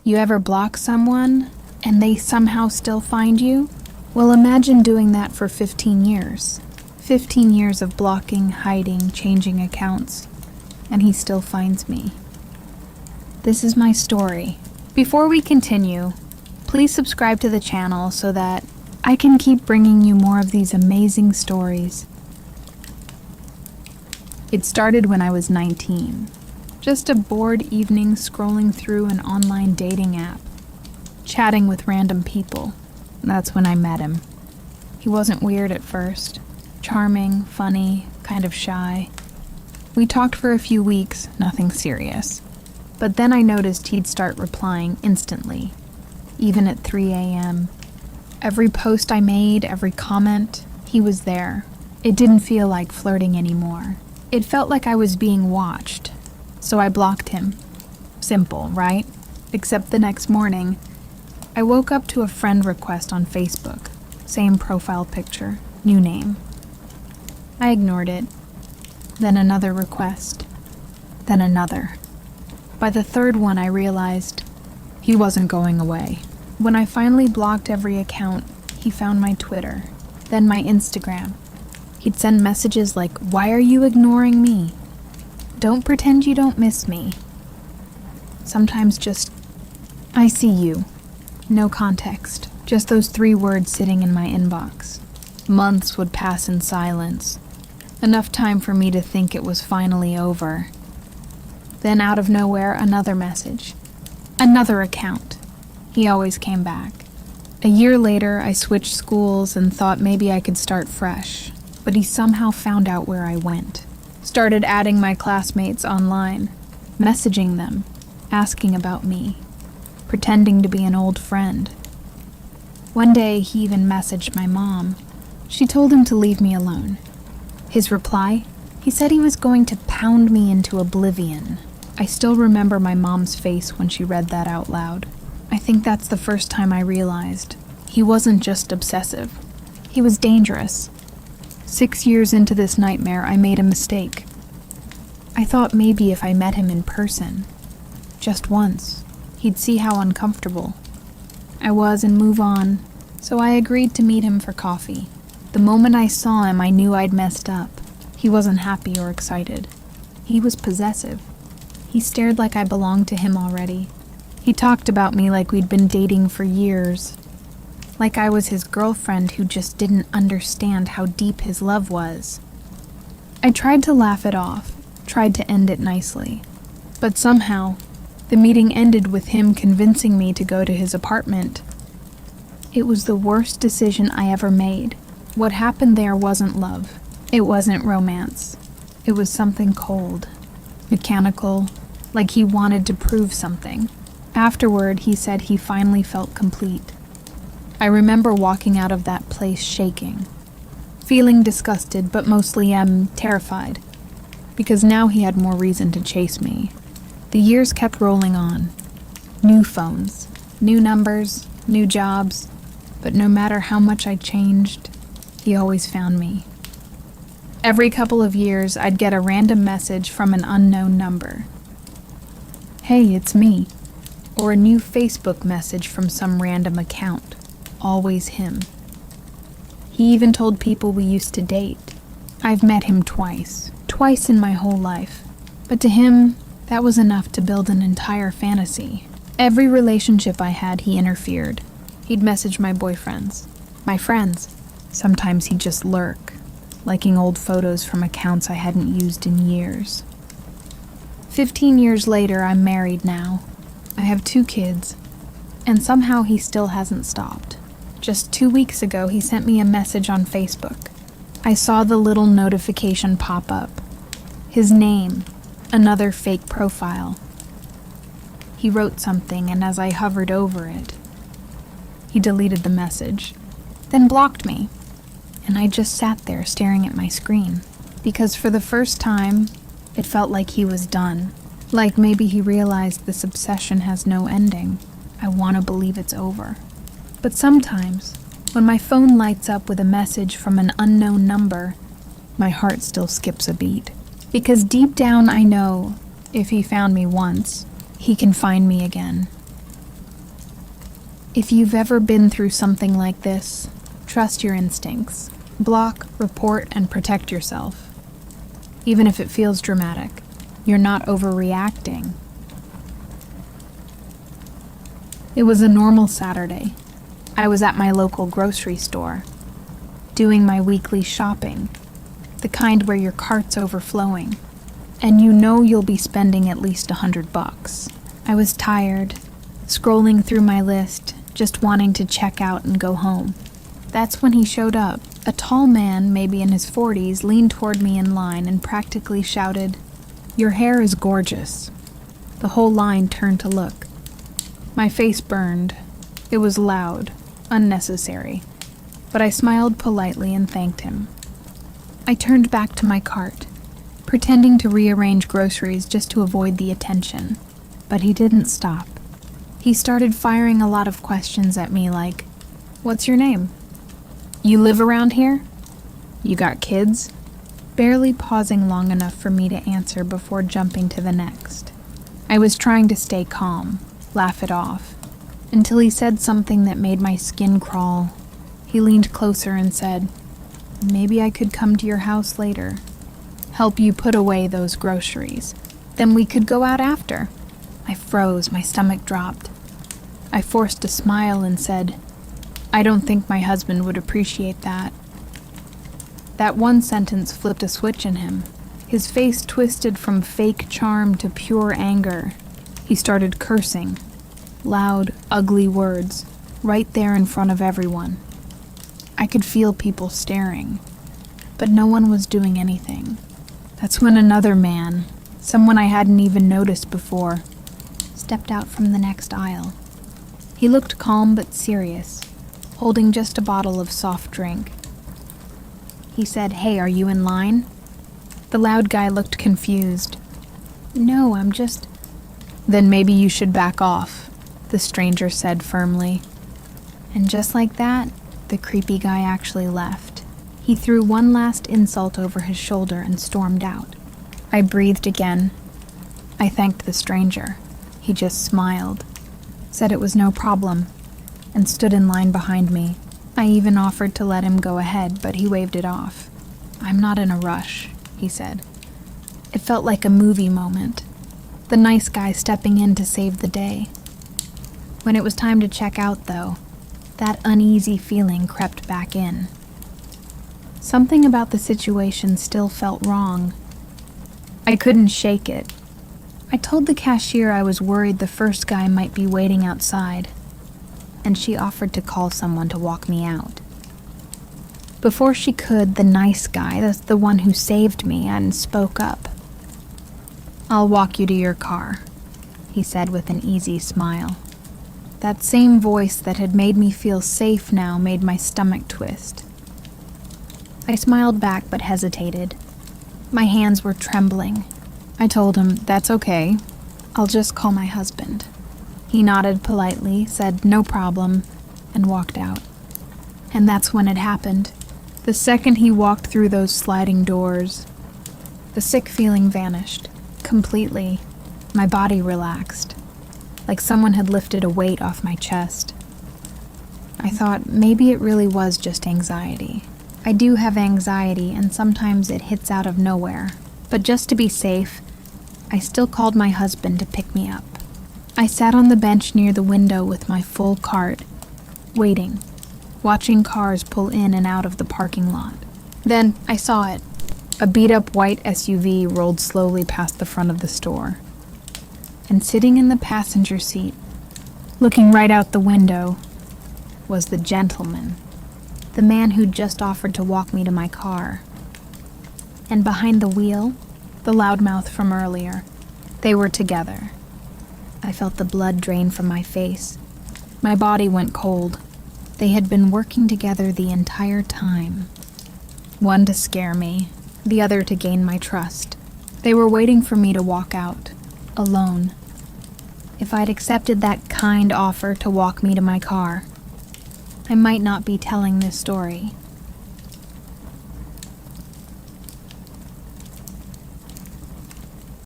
You ever block someone and they somehow still find you? Well, imagine doing that for 15 years. 15 years of blocking, hiding, changing accounts, and he still finds me. This is my story. Before we continue, please subscribe to the channel so that I can keep bringing you more of these amazing stories. It started when I was 19. Just a bored evening scrolling through an online dating app, chatting with random people. That's when I met him. He wasn't weird at first. Charming, funny, kind of shy. We talked for a few weeks, nothing serious. But then I noticed he'd start replying instantly, even at 3 a.m. Every post I made, every comment, he was there. It didn't feel like flirting anymore. It felt like I was being watched. So I blocked him. Simple, right? Except the next morning, I woke up to a friend request on Facebook. Same profile picture, new name. I ignored it. Then another request. Then another. By the third one, I realized he wasn't going away. When I finally blocked every account, he found my Twitter, then my Instagram. He'd send messages like, "Why are you ignoring me? Don't pretend you don't miss me." Sometimes just, "I see you." No context, just those 3 words sitting in my inbox. Months would pass in silence. Enough time for me to think it was finally over. Then out of nowhere, another message. Another account. He always came back. A year later, I switched schools and thought maybe I could start fresh. But he somehow found out where I went. Started adding my classmates online, messaging them, asking about me, pretending to be an old friend. One day, he even messaged my mom. She told him to leave me alone. His reply? He said he was going to pound me into oblivion. I still remember my mom's face when she read that out loud. I think that's the first time I realized he wasn't just obsessive. He was dangerous. 6 years into this nightmare, I made a mistake. I thought maybe if I met him in person, just once, he'd see how uncomfortable I was and move on, so I agreed to meet him for coffee. The moment I saw him, I knew I'd messed up. He wasn't happy or excited. He was possessive. He stared like I belonged to him already. He talked about me like we'd been dating for years. Like I was his girlfriend who just didn't understand how deep his love was. I tried to laugh it off, tried to end it nicely. But somehow, the meeting ended with him convincing me to go to his apartment. It was the worst decision I ever made. What happened there wasn't love. It wasn't romance. It was something cold, mechanical, like he wanted to prove something. Afterward, he said he finally felt complete. I remember walking out of that place shaking, feeling disgusted, but mostly terrified, because now he had more reason to chase me. The years kept rolling on. New phones, new numbers, new jobs, but no matter how much I changed, he always found me. Every couple of years, I'd get a random message from an unknown number. "Hey, it's me." Or a new Facebook message from some random account. Always him. He even told people we used to date. I've met him twice in my whole life. But to him, that was enough to build an entire fantasy. Every relationship I had, he interfered. He'd message my boyfriends, my friends. Sometimes he'd just lurk, liking old photos from accounts I hadn't used in years. 15 years later, I'm married now. I have 2 kids, and somehow he still hasn't stopped. Just 2 weeks ago, he sent me a message on Facebook. I saw the little notification pop up. His name, another fake profile. He wrote something, and as I hovered over it, he deleted the message, then blocked me. And I just sat there staring at my screen, because for the first time, it felt like he was done. Like maybe he realized this obsession has no ending. I want to believe it's over. But sometimes, when my phone lights up with a message from an unknown number, my heart still skips a beat. Because deep down I know, if he found me once, he can find me again. If you've ever been through something like this, trust your instincts. Block, report, and protect yourself. Even if it feels dramatic, you're not overreacting. It was a normal Saturday. I was at my local grocery store, doing my weekly shopping, the kind where your cart's overflowing, and you know you'll be spending at least $100. I was tired, scrolling through my list, just wanting to check out and go home. That's when he showed up. A tall man, maybe in his 40s, leaned toward me in line and practically shouted, "Your hair is gorgeous." The whole line turned to look. My face burned. It was loud, unnecessary, but I smiled politely and thanked him. I turned back to my cart, pretending to rearrange groceries just to avoid the attention, but he didn't stop. He started firing a lot of questions at me like, "What's your name? You live around here? You got kids?" Barely pausing long enough for me to answer before jumping to the next. I was trying to stay calm, laugh it off, until he said something that made my skin crawl. He leaned closer and said, "Maybe I could come to your house later, help you put away those groceries. Then we could go out after." I froze, my stomach dropped. I forced a smile and said, "I don't think my husband would appreciate that." That one sentence flipped a switch in him. His face twisted from fake charm to pure anger. He started cursing, loud, ugly words, right there in front of everyone. I could feel people staring, but no one was doing anything. That's when another man, someone I hadn't even noticed before, stepped out from the next aisle. He looked calm but serious, holding just a bottle of soft drink. He said, "Hey, are you in line?" The loud guy looked confused. "No, I'm just..." "Then maybe you should back off," the stranger said firmly. And just like that, the creepy guy actually left. He threw one last insult over his shoulder and stormed out. I breathed again. I thanked the stranger. He just smiled, said it was no problem, and stood in line behind me. I even offered to let him go ahead, but he waved it off. "I'm not in a rush," he said. It felt like a movie moment. The nice guy stepping in to save the day. When it was time to check out, though, that uneasy feeling crept back in. Something about the situation still felt wrong. I couldn't shake it. I told the cashier I was worried the first guy might be waiting outside, and she offered to call someone to walk me out. Before she could, the nice guy, that's the one who saved me, and spoke up. "I'll walk you to your car," he said with an easy smile. That same voice that had made me feel safe now made my stomach twist. I smiled back but hesitated. My hands were trembling. I told him, "That's okay. I'll just call my husband." He nodded politely, said no problem, and walked out. And that's when it happened. The second he walked through those sliding doors, the sick feeling vanished completely. My body relaxed, like someone had lifted a weight off my chest. I thought maybe it really was just anxiety. I do have anxiety, and sometimes it hits out of nowhere. But just to be safe, I still called my husband to pick me up. I sat on the bench near the window with my full cart, waiting, watching cars pull in and out of the parking lot. Then I saw it. A beat-up white SUV rolled slowly past the front of the store. And sitting in the passenger seat, looking right out the window, was the gentleman, the man who'd just offered to walk me to my car. And behind the wheel, the loudmouth from earlier. They were together. I felt the blood drain from my face. My body went cold. They had been working together the entire time. One to scare me, the other to gain my trust. They were waiting for me to walk out, alone. If I'd accepted that kind offer to walk me to my car, I might not be telling this story.